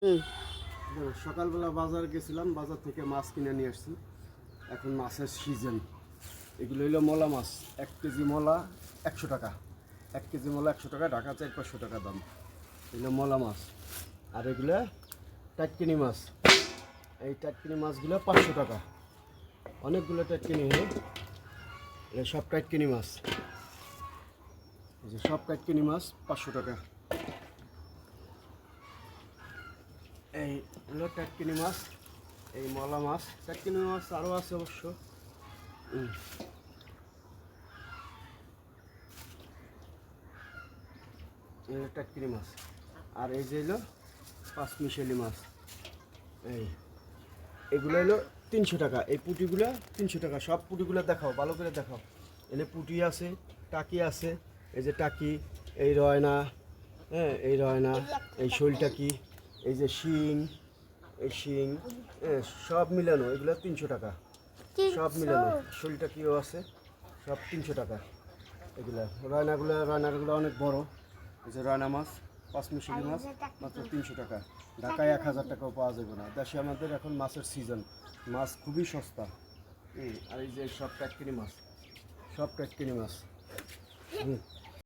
হুম। সকালবেলা বাজার গেছিলাম, বাজার থেকে মাছ কিনে নিয়ে আসছি। এখন মাছের সিজন। এগুলো হইলো মলা মাছ। 1 কেজি মলা 100 টাকা। 1 কেজি মলা 100 টাকা, ঢাকা 400-500 টাকা দাম। এগুলো মলা মাছ। আর এগুলো টাটকিনি মাছ। এই টাটকিনি মাছগুলো 500 টাকা। অনেকগুলো টাটকিনি হয়। এগুলো সব টাটকিনি মাছ। এই যে সব টাটকিনি মাছ 500 টাকা। এই হলো টাটকিনি মাছ, এই মলা মাছ। টাটকিনি মাছ আরও আছে অবশ্য। এই হলো টাটকিনি মাছ। আর এই যে হলো পাঁচমিশালি মাছ। এগুলো হলো 300 টাকা। এই পুঁটিগুলো 300 টাকা। সব পুঁটিগুলো দেখাও, ভালো করে দেখাও। এখানে পুঁটি আছে, টাকি আছে। এই যে টাকি, এই রয়না, হ্যাঁ এই রয়না, এই শোল টাকি, এই যে শিং, এই শিং, হ্যাঁ সব মিলানো এগুলো 300 টাকা। সব মিলানো শোল টাকিও আছে, সব 300 টাকা। এগুলো রয়নাগুলো অনেক বড়। এই যে রয়না মাছ, পাঁচমিশালি মাছ মাত্র 300 টাকা। ঢাকায় 1000 টাকাও পাওয়া যাবে না। দেশে আমাদের এখন মাছের সিজন, মাছ খুবই সস্তা। আর এই যে সব টাটকিনি মাছ, সব টাটকিনি মাছ।